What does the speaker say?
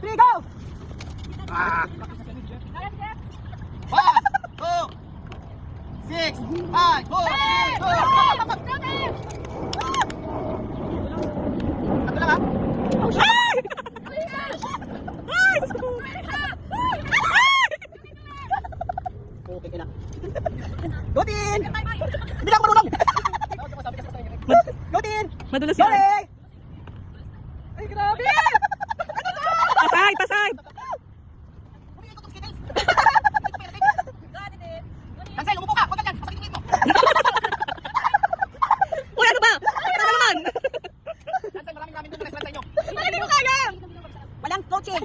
3, go! Ah. 1, 2, 6, 5, 4, 3, 2. Tatlo lang ha? Okay ka na. Gotin! Hindi na ako marunong! Gotin! Madulas yan. Sorry! Ay, grabe! Pasay, pasay. Cancel, umupo ka! Huwag ka dyan! Masakit yung mo! Uy, ano ba? Ano naman? Cancel, maraming doon na sa inyo! Walang coaching.